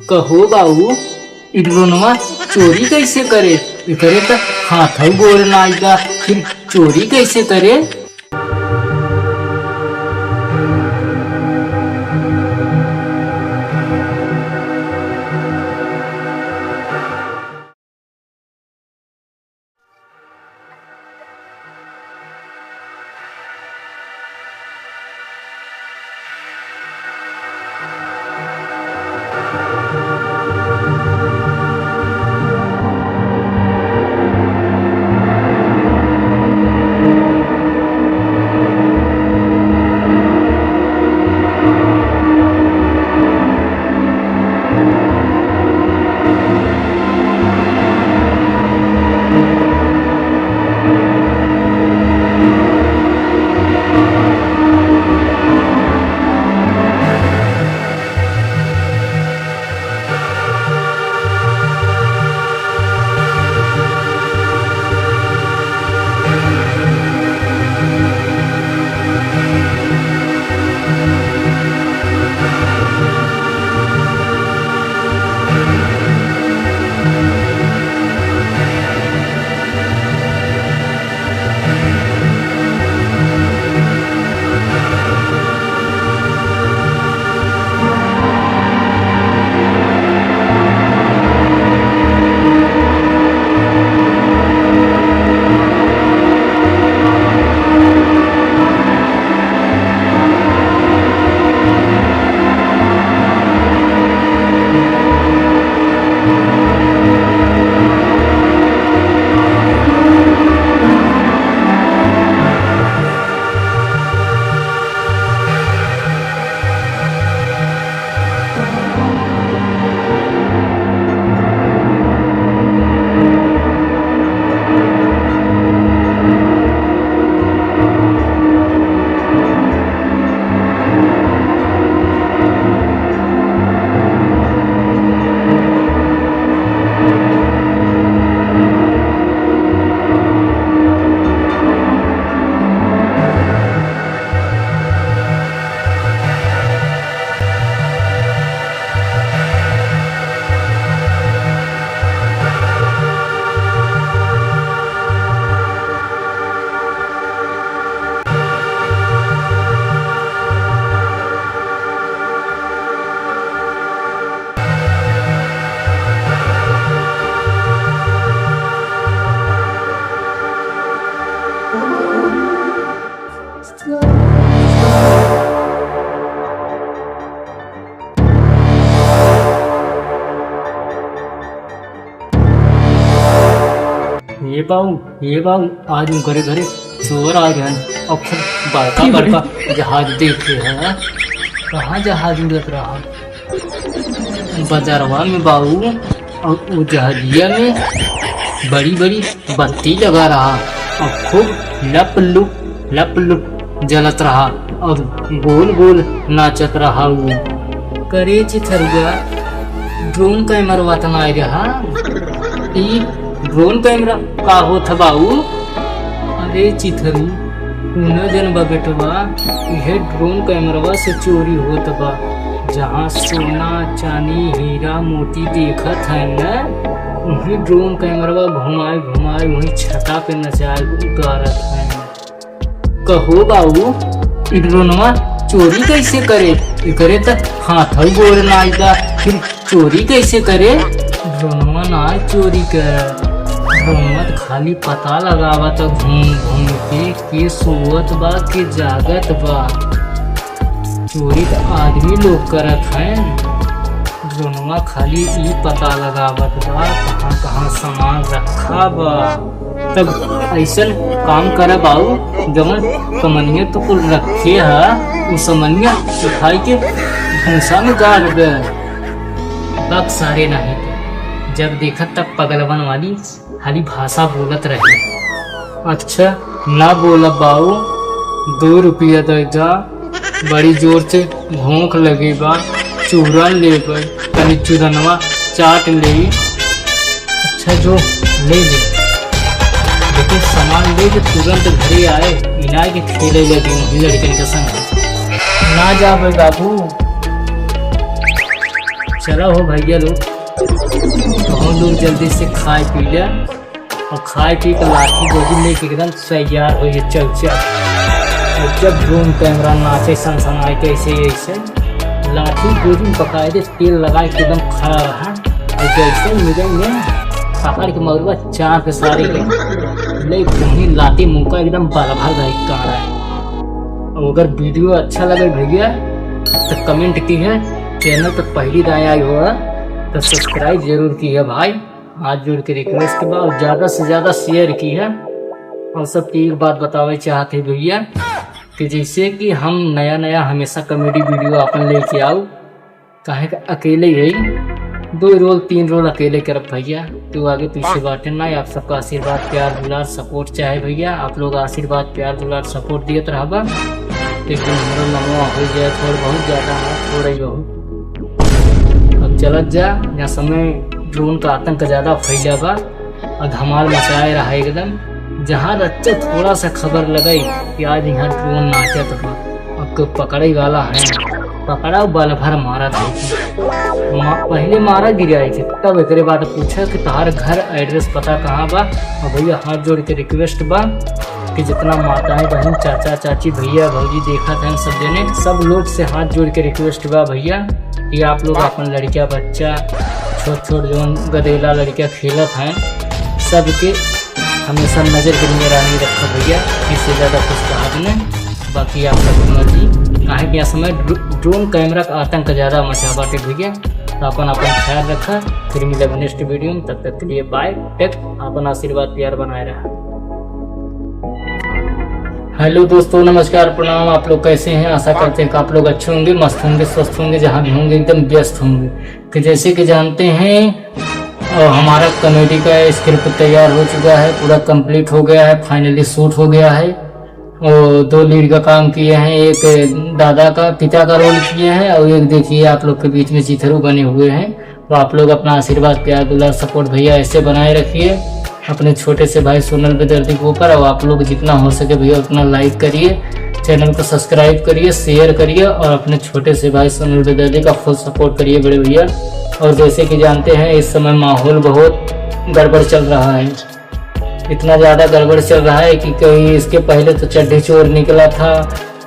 कहो बाबू इ ड्रोनवा चोरी कैसे करे? करे तो हाथ गोड़ नाइगा, फिर चोरी कैसे करे? ये बाबू आज घरे घरे चोर आ गए हैं और खूब बड़का बड़का जहाज देखे हैं। कहाँ जहाज उड़त रहा? बाजारवा में बाबू, और वो जहाजिया में बड़ी बड़ी बत्ती लगा रहा और खूब लप लुप जलत रहा और गोल गोल नाचत रहा। वो करे चिथरुआ ड्रोन कैमरा तना रहा। ड्रोन कैमरा का होत बाबू? अरे चिथरू न जनबा बेटवा, यह ड्रोन कैमरा से चोरी होत बा। जहाँ सोना चांदी हीरा मोती देखत है न, वही ड्रोन कैमरा घुमाए घुमाए वही छता पे नचाए उतारत है। कहो बाबू इ ड्रोनवा चोरी कैसे करे? करे तो हाथ गोड़ नाइगा, फिर चोरी कैसे करे? ड्रोनवा ना चोरी कर, ड्रोनवा खाली पता लगावत घूम घूम के सोवत बा के जागत बा। चोरी तो आदमी लोग करत हैं। ड्रोनवा खाली ई पता लगावत बा कहाँ कहाँ सामान रखा बा। तब ऐसा काम कर बाबू, जवन कमनिया तो कुल रखे है, उस समनिया उठाई के भूसा में गाड़ दे। बक सारे नहीं थे, जब देखत तब पगलवन वाली खाली भाषा बोलत रहे। अच्छा ना बोला बाबू, 2 रुपया दे जा, बड़ी जोर से भूख लगी बा, चूरन ले गए, कहीं चूरनवा चाट ले। अच्छा जो ले ले, लेकिन सामान ले के तुरंत घरे आए, इना के खेले लगे लड़कन के संग। ना जा भाई बाबू, चला हो भैया लोग, तो हम लोग जल्दी से खाए पी लिया और खाए पी कर लाठी गोदी लेके एकदम तैयार हो ये चल। और जब ड्रोन कैमरा नाचे सनसनाए कैसे ऐसे लाठी गोदी में बकायदे तेल लगा के एकदम खड़ा रहा और जैसे मिलेंगे पकड़ के मगरवा चार के सारे ले कहीं लाती मुँह का एकदम बाल भर गई कहाँ है। और अगर वीडियो अच्छा लगे भैया तो कमेंट की है, चैनल पर पहली दाएँ आई होगा तो सब्सक्राइब जरूर की है भाई, हाथ जोड़ के रिक्वेस्ट बा और ज़्यादा से ज़्यादा शेयर की है। और सबकी एक बात बतावे चाहते भैया कि जैसे कि हम नया नया हमेशा कॉमेडी वीडियो अपन लेके आओ, काहे का अकेले ही 2 रोल 3 रोल अकेले करब भैया, तो आगे पीछे बातें ना। आप सबका आशीर्वाद प्यार दुलार सपोर्ट चाहे भैया, आप लोग आशीर्वाद प्यार दुलार सपोर्ट दिए तो रहबा लेकिन हमारा नमवा हो जाए थोड़ा बहुत ज़्यादा है थोड़ा ही बहुत। अब चलत जा यहाँ समय ड्रोन का आतंक ज़्यादा फैला बा और धमाल मचाए रहा एकदम। जहाँ अच्छा थोड़ा सा खबर लगाई कि आज यहाँ ड्रोन नाचत बा, अब कोई पकड़े वाला है, पकड़ा बल भर मारा था। पहले मारा गिराए थे, तब एक बाद पूछा कि तुम्हारा घर एड्रेस पता कहाँ बा। और भैया हाथ जोड़ के रिक्वेस्ट बा कि जितना माताएं बहन चाचा चाची भैया भौजी देखा था सब जने सब लोग से हाथ जोड़ के रिक्वेस्ट बा भैया कि आप लोग अपन लड़किया बच्चा छोट छोट जो गदेला लड़कियाँ खेलत हैं सबके हमेशा नज़र गिरने रानी रखा भैया, इससे ज़्यादा कुछ कहा नहीं। बाकी आप सब मर्जी काहे कि समय ड्रोन कैमरा का आतंक ज़्यादा मचा बाटे भैया, तो अपन ख्याल रखा। फिर मिलेगा नेक्स्ट वीडियो में, तब तक के लिए बाय टेक, अपन आशीर्वाद प्यार बनाए रहा। हेलो दोस्तों, नमस्कार प्रणाम। आप लोग कैसे हैं? आशा करते हैं कि आप लोग अच्छे होंगे, मस्त होंगे, स्वस्थ होंगे, जहाँ भी होंगे एकदम व्यस्त होंगे। कि जैसे कि जानते हैं और हमारा कॉमेडी का स्क्रिप्ट तैयार हो चुका है, पूरा कंप्लीट हो गया है, फाइनली शूट हो गया है। और 2 लीड का काम किए हैं, एक दादा का पिता का रोल किए हैं और एक देखिए आप लोग के बीच में चिथरू बने हुए हैं। तो आप लोग अपना आशीर्वाद प्यार दुलार सपोर्ट भैया ऐसे बनाए रखिए अपने छोटे से भाई सोनल बेदर्दी के ऊपर। और आप लोग जितना हो सके भैया उतना लाइक करिए, चैनल को सब्सक्राइब करिए, शेयर करिए और अपने छोटे से भाई सोनल बेदर्दी का फुल सपोर्ट करिए बड़े भैया। और जैसे कि जानते हैं इस समय माहौल बहुत गड़बड़ चल रहा है, इतना ज़्यादा गड़बड़ चल रहा है कि कहीं इसके पहले तो चड्ढी चोर निकला था,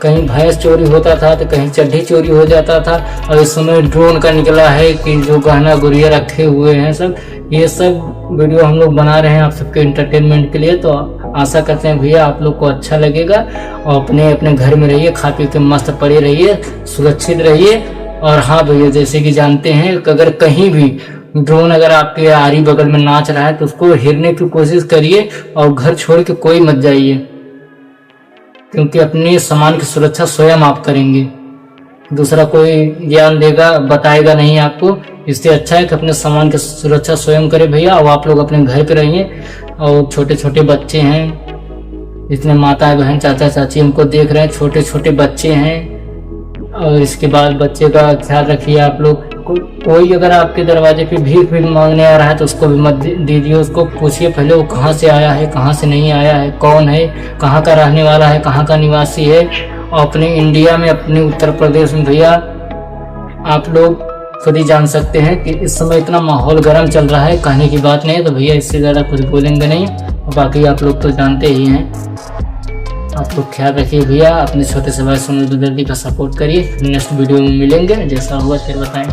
कहीं भैंस चोरी होता था तो कहीं चड्ढी चोरी हो जाता था, और इस समय ड्रोन का निकला है कि जो गहना गुड़िया रखे हुए हैं सब। ये सब वीडियो हम लोग बना रहे हैं आप सबके एंटरटेनमेंट के लिए, तो आशा करते हैं भैया आप लोग को अच्छा लगेगा। और अपने अपने घर में रहिए, खा पी के मस्त पड़े रहिए, सुरक्षित रहिए। और हाँ भैया, जैसे कि जानते हैं कि अगर कहीं भी ड्रोन अगर आपके आरी बगल में नाच रहा है तो उसको हिरने की कोशिश करिए और घर छोड़ के कोई मत जाइए, क्योंकि अपने सामान की सुरक्षा स्वयं आप करेंगे, दूसरा कोई ज्ञान देगा बताएगा नहीं आपको। इससे अच्छा है कि अपने सामान की सुरक्षा स्वयं करें भैया। और आप लोग अपने घर पे रहिए। और छोटे छोटे बच्चे हैं, जितने माताएं बहन चाचा चाची हमको देख रहे हैं, छोटे छोटे बच्चे हैं। और इसके बाद बच्चे का ख्याल रखिए आप लोग। कोई अगर आपके दरवाजे पे भीख मांगने आ रहा है तो उसको भी मत दीजिए, उसको पूछिए पहले वो कहाँ से आया है, कहाँ से नहीं आया है, कौन है, कहाँ का रहने वाला है, कहाँ का निवासी है। और अपने इंडिया में, अपने उत्तर प्रदेश में भैया आप लोग खुद ही जान सकते हैं कि इस समय इतना माहौल गर्म चल रहा है, कहने की बात नहीं है। तो भैया इससे ज़्यादा कुछ बोलेंगे नहीं। और बाकी आप लोग तो जानते ही हैं। आप लोग ख्याल रखिए भैया, अपने छोटे से भाई सोनल बेदर्दी का सपोर्ट करिए। नेक्स्ट वीडियो में मिलेंगे, जैसा हुआ फिर बताएं।